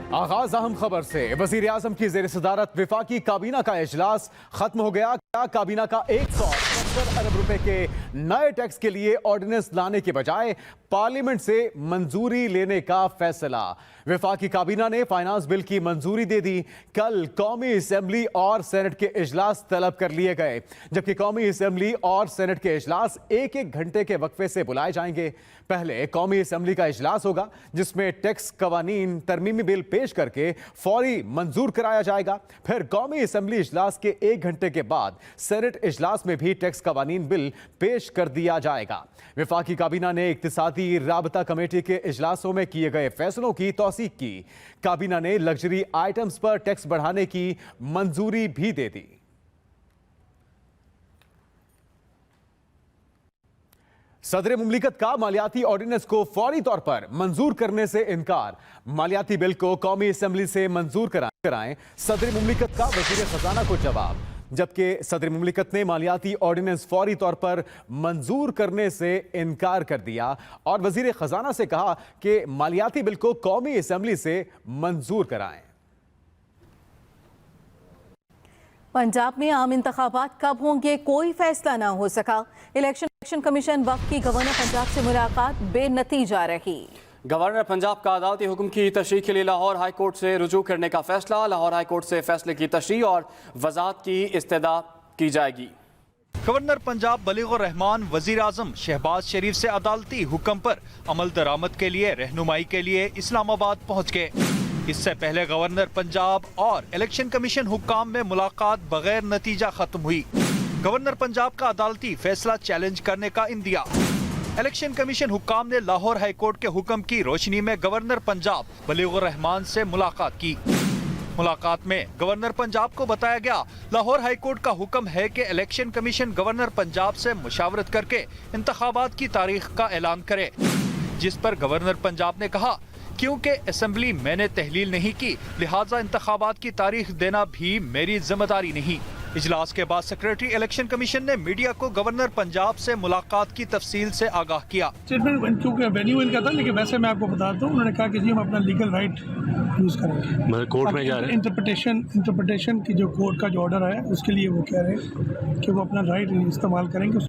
आगाज अहम खबर से। वजीर आजम की जेर सदारत विफाकी काबीना का इजलास खत्म हो गया। काबीना का 170 अरब रुपए के नए टैक्स के लिए ऑर्डिनेंस लाने के बजाय पार्लियामेंट से मंजूरी लेने का फैसला। विफाकी काबीना ने फाइनेंस बिल की मंजूरी दे दी। कल कौमी असेंबली और सेनेट के इजलास तलब कर लिए गए, जबकि कौमी असेंबली और सेनेट के इजलास एक एक घंटे के वक्फे से बुलाए जाएंगे। पहले कौमी असेंबली का इजलास होगा, जिसमें टैक्स कवानीन तरमीमी बिल पेश करके फौरी मंजूर कराया जाएगा। फिर कौमी असेंबली इजलास के एक घंटे के बाद सेनेट इजलास में भी टैक्स कवानीन बिल पेश कर दिया जाएगा। विफाकी काबीना ने इक्तिसादी राबता कमेटी के इजलासों में किए गए फैसलों की तौसीक की। काबीना ने लग्जरी आइटम्स पर टैक्स बढ़ाने की मंजूरी भी दे दी। सदर मुमलिकत का मालियाती ऑर्डिनेंस को फौरी तौर पर मंजूर करने से इनकार। मालियाती बिल को कौमी असेंबली से मंजूर कराएं, सदर मुमलिकत का वजीर खजाना को जवाब। जबकि सदर मुमलिकत ने मालियाती ऑर्डिनेंस फौरी तौर पर मंजूर करने से इनकार कर दिया और वजीर खजाना से कहा कि मालियाती बिल को कौमी असेंबली से मंजूर कराएं। पंजाब में आम इंतखाबात कब होंगे, कोई फैसला ना हो सका। इलेक्शन कमीशन वक्त की गवर्नर पंजाब से मुलाकात बेनतीजा रही। गवर्नर पंजाब का अदालती हुक्म की तशरीह के लिए लाहौर हाई कोर्ट से रुजू करने का फैसला। लाहौर हाई कोर्ट से फैसले की तशरीह और वजाहत की इस्तदा की जाएगी। गवर्नर पंजाब बलीगुर रहमान वजीर आजम शहबाज शरीफ से अदालती हुक्म पर अमल दरामद के लिए रहनुमाई के लिए इस्लामाबाद पहुँच गए। इससे पहले गवर्नर पंजाब और इलेक्शन कमीशन हुक्काम में मुलाकात बगैर नतीजा खत्म हुई। गवर्नर पंजाब का अदालती फैसला चैलेंज करने का इंदिया। इलेक्शन कमीशन हुक्काम ने लाहौर हाई कोर्ट के हुक्म की रोशनी में गवर्नर पंजाब बलीगुर रहमान से मुलाकात की। मुलाकात में गवर्नर पंजाब को बताया गया, लाहौर हाई कोर्ट का हुक्म है कि इलेक्शन कमीशन गवर्नर पंजाब से मुशावरत करके इंतखाबात की तारीख का ऐलान करे। जिस पर गवर्नर पंजाब ने कहा, क्योंकि असेंबली मैंने तहलील नहीं की, लिहाजा इंतखाबात की तारीख देना भी मेरी जिम्मेदारी नहीं। इजलास के बाद सेक्रेटरी इलेक्शन कमीशन ने मीडिया को गवर्नर पंजाब से मुलाकात की तफसील से आगाह किया। स्टेटमेंट क्योंकि वेन्यू इनका था, लेकिन वैसे मैं आपको बताता हूँ, उन्होंने कहा कि जी हम अपना लीगल राइट यूज करेंगे। कोर्ट में जा रहे हैं, इंटरप्रिटेशन की जो कोर्ट का जो ऑर्डर है उसके लिए वो कह रहे हैं कि वो अपना राइट इस्तेमाल करेंगे।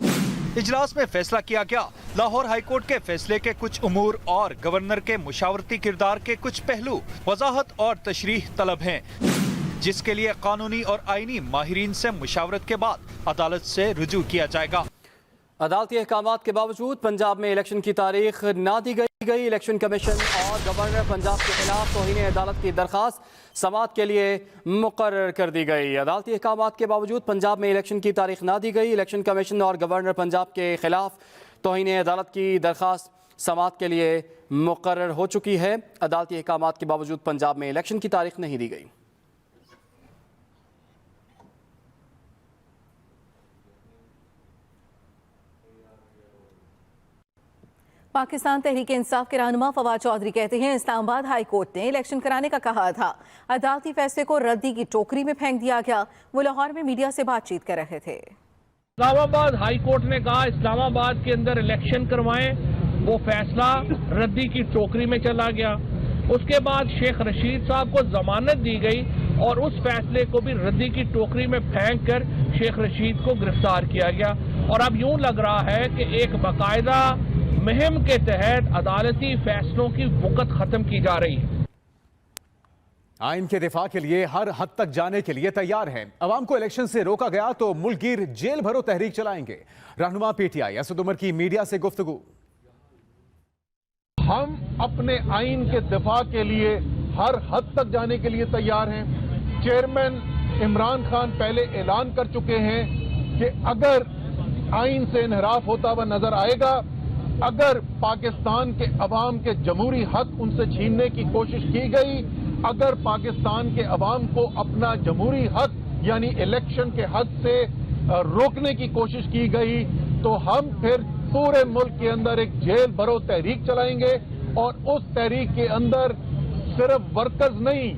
इजलास में फैसला किया गया, लाहौर हाई कोर्ट के फैसले के कुछ उमूर और गवर्नर के मुशावरती किरदार के कुछ पहलू वजाहत और तशरीह तलब हैं, जिसके लिए कानूनी और आईनी माहिरीन से मुशावरत के बाद अदालत से रुजू किया जाएगा। अदालती अहकामात के बावजूद पंजाब में इलेक्शन की तारीख ना दी गई। इलेक्शन कमीशन और गवर्नर पंजाब के खिलाफ तौहीन अदालत की दरख्वास्त समाअत के लिए मुकर्रर कर दी गई। अदालती अहकामात के बावजूद पंजाब में इलेक्शन की तारीख ना दी गई। इलेक्शन कमीशन और गवर्नर पंजाब के खिलाफ तौहीन अदालत की दरख्वास्त समाअत के लिए मुकर्रर हो चुकी है। अदालती अहकामात के बावजूद पंजाब में इलेक्शन की तारीख नहीं दी गई। पाकिस्तान तहरीक इंसाफ के रहनुमा फवाद चौधरी कहते हैं, इस्लामाबाद हाई कोर्ट ने इलेक्शन कराने का कहा था, अदालती फैसले को रद्दी की टोकरी में फेंक दिया गया। वो लाहौर में मीडिया से बातचीत कर रहे थे। इस्लामाबाद हाई कोर्ट ने कहा इस्लामाबाद के अंदर इलेक्शन करवाएं, वो फैसला रद्दी की टोकरी में चला गया। उसके बाद शेख रशीद साहब को जमानत दी गई और उस फैसले को भी रद्दी की टोकरी में फेंक कर शेख रशीद को गिरफ्तार किया गया। और अब यूं लग रहा है कि एक बाकायदा मुहिम के तहत अदालती फैसलों की वक़्त खत्म की जा रही है। आइन के दिफा के लिए हर हद तक जाने के लिए तैयार है। अवाम को इलेक्शन से रोका गया तो मुल्कगीर जेल भरो तहरीक चलाएंगे। रहनुमा पीटीआई असद उमर की मीडिया से गुफ्तगू। हम अपने आइन के दिफा के लिए हर हद तक जाने के लिए तैयार हैं। चेयरमैन इमरान खान पहले ऐलान कर चुके हैं कि अगर आइन से इनहराफ होता हुआ नजर आएगा, अगर पाकिस्तान के अवाम के जमहूरी हक उनसे छीनने की कोशिश की गई, अगर पाकिस्तान के अवाम को अपना जमहूरी हक यानी इलेक्शन के हक से रोकने की कोशिश की गई, तो हम फिर पूरे मुल्क के अंदर एक जेल भरो तहरीक चलाएंगे। और उस तहरीक के अंदर सिर्फ वर्कर्स नहीं,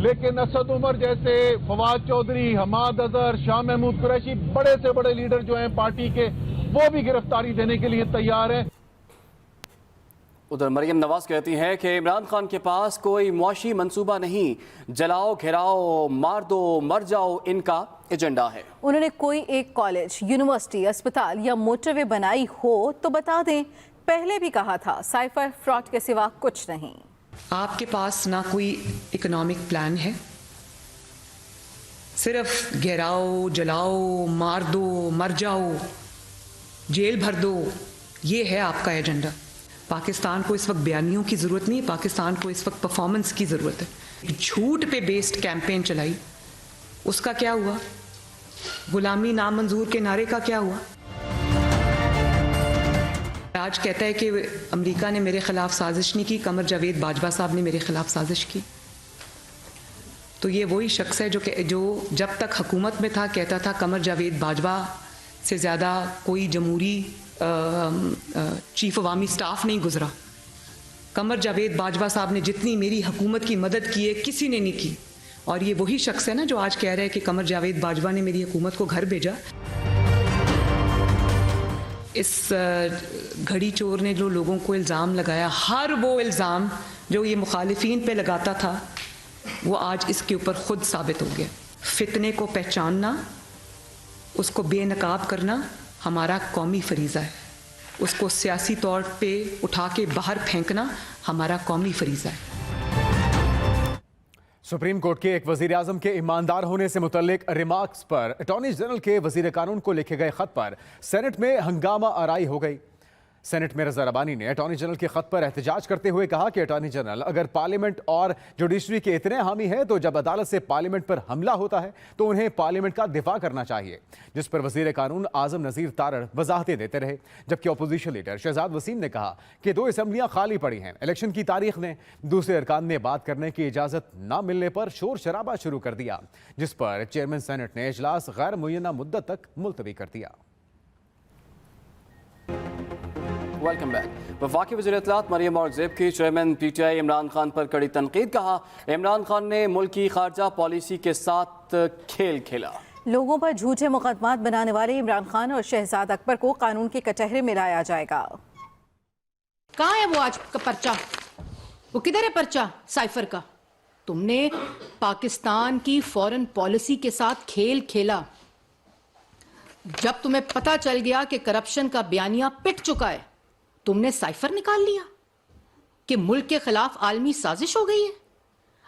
लेकिन असद उमर जैसे, फवाद चौधरी, हमाद अजहर, शाह महमूद कुरैशी, बड़े से बड़े लीडर जो हैं पार्टी के, वो भी गिरफ्तारी देने के लिए तैयार हैं। उधर मरियम नवाज कहती हैं कि इमरान खान के पास कोई मुआशी मंसूबा नहीं, जलाओ, घिराओ, मार दो, मर जाओ इनका एजेंडा है। उन्होंने कोई एक कॉलेज, यूनिवर्सिटी, अस्पताल या मोटरवे बनाई हो तो बता दें। पहले भी कहा था, साइफर फ्रॉड के सिवा कुछ नहीं। आपके पास ना कोई इकोनॉमिक प्लान है, सिर्फ घेराओ, जलाओ, मार दो, मर जाओ, जेल भर दो, ये है आपका एजेंडा। पाकिस्तान को इस वक्त बयानियों की ज़रूरत नहीं है, पाकिस्तान को इस वक्त परफॉर्मेंस की ज़रूरत है। झूठ पे बेस्ड कैंपेन चलाई, उसका क्या हुआ? गुलामी नामंजूर के नारे का क्या हुआ? आज कहता है कि अमेरिका ने मेरे खिलाफ साजिश नहीं की, कमर जावेद बाजवा साहब ने मेरे खिलाफ साजिश की। तो ये वही शख्स है जो जब तक हुकूमत में था कहता था कमर जावेद बाजवा से ज़्यादा कोई जमहूरी चीफ अवामी स्टाफ नहीं गुजरा। कमर जावेद बाजवा साहब ने जितनी मेरी हुकूमत की मदद की है किसी ने नहीं की। और ये वही शख्स है ना जो आज कह रहा है कि कमर जावेद बाजवा ने मेरी हुकूमत को घर भेजा। इस घड़ी चोर ने जो लोगों को इल्ज़ाम लगाया, हर वो इल्ज़ाम जो ये मुखालिफिन पे लगाता था वो आज इसके ऊपर खुद साबित हो गया। फितने को पहचानना, उसको बेनकाब करना हमारा कौमी फरीज़ा है। उसको सियासी तौर पे उठा के बाहर फेंकना हमारा कौमी फरीज़ा है। सुप्रीम कोर्ट के एक वजीर आजम के ईमानदार होने से मुतल्लिक रिमार्क्स पर अटॉर्नी जनरल के वजीर कानून को लिखे गए खत पर सेनेट में हंगामा आराई हो गई। सेनेट में रजा रबानी ने अटॉर्नी जनरल के खत पर एहतजाज करते हुए कहा कि अटॉर्नी जनरल अगर पार्लियामेंट और जुडिशरी के इतने हामी है तो जब अदालत से पार्लियामेंट पर हमला होता है तो उन्हें पार्लियामेंट का दिफा करना चाहिए। जिस पर वजीर कानून आजम नज़ीर तारड़ वजाहतें देते रहे, जबकि अपोजिशन लीडर शहजाद वसीम ने कहा कि 2 असेंबलियां खाली पड़ी हैं। इलेक्शन की तारीख ने दूसरे अरकान ने बात करने की इजाजत न मिलने पर शोर शराबा शुरू कर दिया, जिस पर चेयरमैन सेनेट ने इजलास गैर मुय्यना मुद्दत तक मुलतवी कर दिया। Welcome back. वफाकी वज़ीर इत्तलात मरियम और ज़ेब की चेयरमैन पीटीआई इमरान खान पर कड़ी तनकीद। कहा, इमरान खान ने मुल्क की खारजा पॉलिसी के साथ खेल खेला। लोगों पर झूठे मुकदमात बनाने वाले इमरान खान और शहजाद अकबर को कानून के कटहरे में लाया जाएगा। कहाँ है वो आज का पर्चा? वो किधर है पर्चा साइफर का? तुमने पाकिस्तान की फॉरेन पॉलिसी के साथ खेल खेला। जब तुम्हें पता चल गया कि करप्शन का बयानिया पिट चुका है, तुमने साइफर निकाल लिया कि मुल्क के खिलाफ आलमी साजिश हो गई है।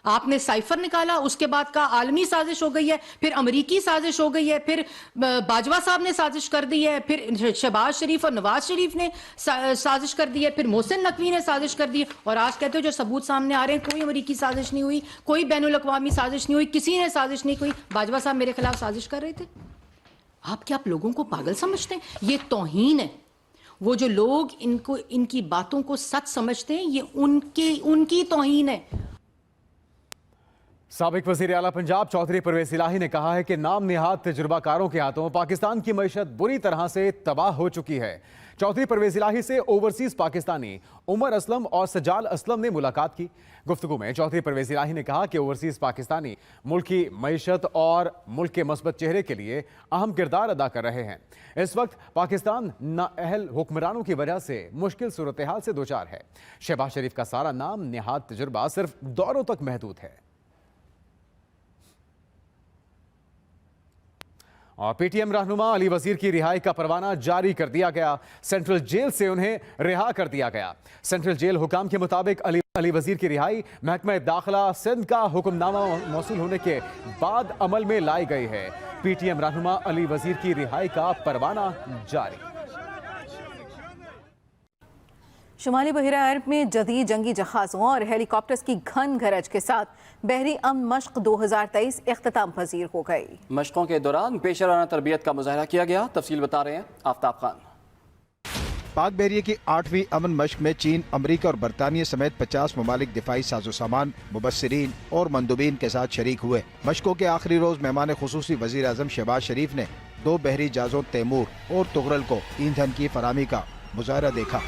आपने साइफर निकाला, उसके बाद का आलमी साजिश हो गई है, फिर अमरीकी साजिश हो गई है, फिर बाजवा साहब ने साजिश कर दी है, फिर शहबाज शरीफ और नवाज शरीफ ने साजिश कर दी है, फिर मोहसिन नकवी ने साजिश कर दी है। और आज कहते हो जो सबूत सामने आ रहे हैं, कोई अमरीकी साजिश नहीं हुई, कोई बैनुल अक़वामी साजिश नहीं हुई, किसी ने साजिश नहीं हुई। बाजवा साहब मेरे खिलाफ साजिश कर रहे थे। आप क्या आप लोगों को पागल समझते हैं? ये तौहीन है। वो जो लोग इनकी बातों को सच समझते हैं, ये उनकी तौहीन है। साबिक वज़ीर आला पंजाब चौधरी परवेज़ इलाही ने कहा है कि नाम निहाद तजुर्बाकारों के हाथों पाकिस्तान की मईशत बुरी तरह से तबाह हो चुकी है। चौधरी परवेज़ इलाही से ओवरसीज पाकिस्तानी उमर असलम और सजाल असलम ने मुलाकात की। गुफ्तगू में चौधरी परवेज़ इलाही ने कहा कि ओवरसीज पाकिस्तानी मुल्क की मईशत और मुल्क के मस्बत चेहरे के लिए अहम किरदार अदा कर रहे हैं। इस वक्त पाकिस्तान नाअहल हुक्मरानों की वजह से मुश्किल सूरत हाल से दो चार है। शहबाज शरीफ का सारा नाम निहाद तजुर्बा सिर्फ दौरों तक महदूद है। और पीटीएम रहनुमा अली वजीर की रिहाई का परवाना जारी कर दिया गया। सेंट्रल जेल से उन्हें रिहा कर दिया गया। सेंट्रल जेल हुकाम के मुताबिक अली वजीर की रिहाई महकमा दाखिला सिंध का हुक्मनामा मौसूल होने के बाद अमल में लाई गई है। पीटीएम रहनुमा अली वजीर की रिहाई का परवाना जारी। शुमाली बहिरा अरब में जदीद जंगी जहाज़ों और हेलीकॉप्टर्स की घन गरज के साथ बहरी अमन मश्क 2023 इख्तिताम पजीर हो गई। मशकों के दौरान पेशेवराना तरबियत का मुजाहरा किया गया। तफसील बता रहे हैं आफ्ताब खान। पाक बहरिया की 8वीं अमन मश्क में चीन, अमरीका और बरतानिया समेत 50 ममालिक दिफाई साजो सामान, मुबस्सिरीन और मंदूबीन के साथ शरीक हुए। मशकों के आखिरी रोज मेहमान खुसूसी वजीर आजम शहबाज शरीफ ने 2 बहरी जहाजों तैमूर और तुगरल को ईंधन की फराहमी का मुजाहरा देखा।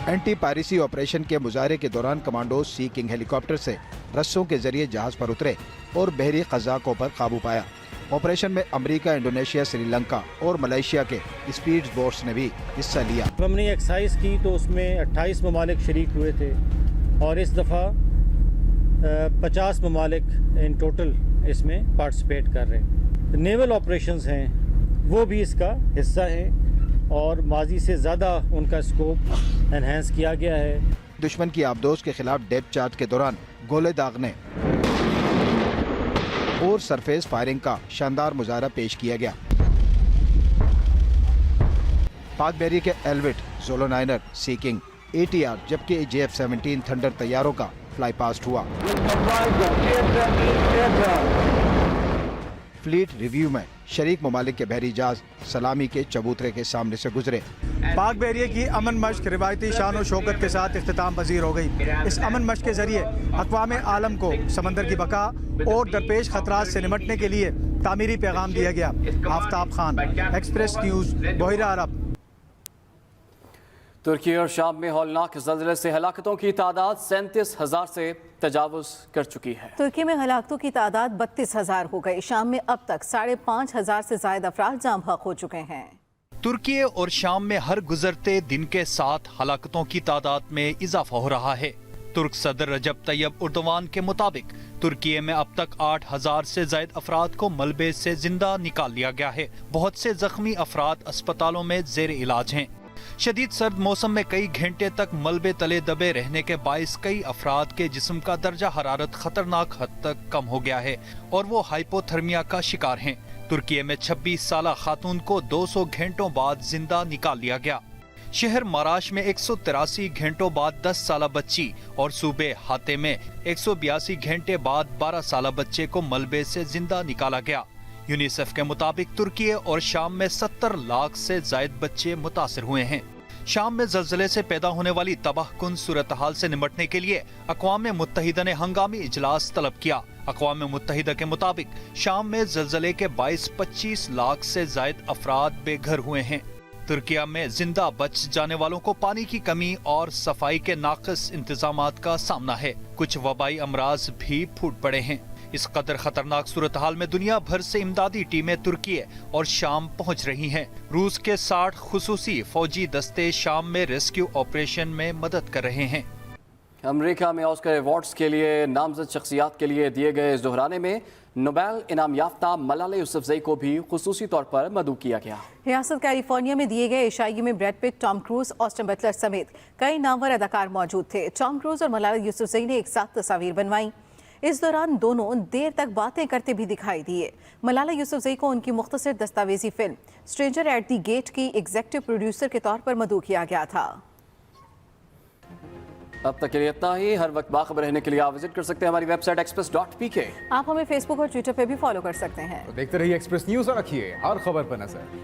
एंटी पायरेसी ऑपरेशन के मुजाहरे के दौरान कमांडोज सी किंग हेलीकॉप्टर से रस्सों के जरिए जहाज पर उतरे और बहरी क़ज़ाक़ों पर काबू पाया। ऑपरेशन में अमेरिका, इंडोनेशिया, श्रीलंका और मलेशिया के स्पीड बोट्स ने भी हिस्सा लिया। हमने एक्सरसाइज की तो उसमें 28 ममालिक शरीक हुए थे और इस दफ़ा 50 ममालिक इन टोटल इसमें पार्टिसिपेट कर रहे हैं। नेवल ऑपरेशंस हैं वो भी इसका हिस्सा हैं और माजी से ज़्यादा उनका स्कोप एनहेंस किया गया है। दुश्मन की आबदोज के खिलाफ डेप्थ चार्ज के दौरान गोले दागने और सरफेस फायरिंग का शानदार मुजाहरा पेश किया गया। पाक बहरिया के एल्विट, ज़ोलोनाइनर, सी किंग, ATR जबकि JF-17 थंडर तैयारों का फ्लाई पास्ट हुआ। फ्लीट रिव्यू में शरीक ममालिक के बहरी जहाज सलामी के चबूतरे के सामने से गुजरे। पाक बहरिया की अमन मश्क रिवायती शान और शौकत के साथ इख्तिताम पजीर हो गई। इस अमन मश्क के जरिए अक़वाम आलम को समंदर की बका और दरपेश खतरात से निमटने के लिए तामीरी पैगाम दिया गया। आफ्ताब खान, एक्सप्रेस न्यूज़, बहिरा अरब। तुर्की और शाम में हौलनाक ज़ल्ज़ले से हलाकतों की तादाद 37,000 से तजावुज़ कर चुकी है। तुर्की में हलाकतों की तादाद 32,000 हो गई। शाम में अब तक 5,500 से ज़ायद अफराद जाम बहक हो चुके हैं। तुर्की और शाम में हर गुजरते दिन के साथ हलाकतों की तादाद में इजाफा हो रहा है। तुर्क सदर रजब तैयब उर्दवान के मुताबिक तुर्की में अब तक 8,000 से ज़ायद अफराद को मलबे से जिंदा निकाल लिया गया है। बहुत से जख्मी अफराद अस्पतालों में जेर इलाज हैं। शदीद सर्द मौसम में कई घंटे तक मलबे तले दबे रहने के बाइस कई अफराद के जिस्म का दर्जा हरारत खतरनाक हद तक कम हो गया है और वो हाइपोथर्मिया का शिकार हैं। तुर्की में 26 साला खातून को 200 घंटों बाद जिंदा निकाल लिया गया। शहर मराश में 183 घंटों बाद 10 साला बच्ची और सूबे हाते में 182 घंटे बाद 12 साला बच्चे को मलबे से जिंदा निकाला गया। यूनिसेफ के मुताबिक तुर्की और शाम में 70 लाख से जायद बच्चे मुतासिर हुए हैं। शाम में ज़ल्ज़ले से पैदा होने वाली तबाहकुन सूरत हाल से निमटने के लिए अक़वाम मुत्तहिदा ने हंगामी इजलास तलब किया। अक़वाम मुत्तहिदा के मुताबिक शाम में ज़ल्ज़ले के 22-25 लाख से जायद अफराद बेघर हुए हैं। तुर्किया में जिंदा बच जाने वालों को पानी की कमी और सफाई के नाक़िस इंतजामात का सामना है। कुछ वबाई अमराज भी फूट पड़े हैं। इस कदर खतरनाक सूरत हाल में दुनिया भर से इमदादी टीमें तुर्की और शाम पहुंच रही हैं। रूस के 60 खुसूसी फौजी दस्ते शाम में रेस्क्यू ऑपरेशन में मदद कर रहे हैं। अमेरिका में ऑस्कर अवार्ड्स के लिए नामजद शख्सियात के लिए दिए गए इस दोहराने में नोबेल इनाम याफ्ता मलाला यूसुफजई को भी खुसूसी तौर पर मदऊ किया गया। रियासत कैलिफोर्निया में दिए गए इशाइये में Brad Pitt, Tom cruise, Austin Butler समेत कई नामवर अदाकार मौजूद थे। टॉम क्रूज और मलाला यूसुफजई ने एक साथ तस्वीर बनवाई। इस दौरान दोनों देर तक बातें करते भी दिखाई दिए। मलाला यूसुफजई को उनकी मुख्तसर दस्तावेजी film Stranger at the Gate की एग्जीक्यूटिव प्रोड्यूसर के तौर पर मदऊ किया गया था। अब तक के लिए इतना ही। हर वक्त बाखबर रहने के लिए आप विजिट कर सकते हैं हमारी वेबसाइट express.pk। आप हमें फेसबुक और ट्विटर पर भी फॉलो कर सकते हैं। तो देखते रहिए एक्सप्रेस न्यूज़ और रखिए हर खबर पर नजर।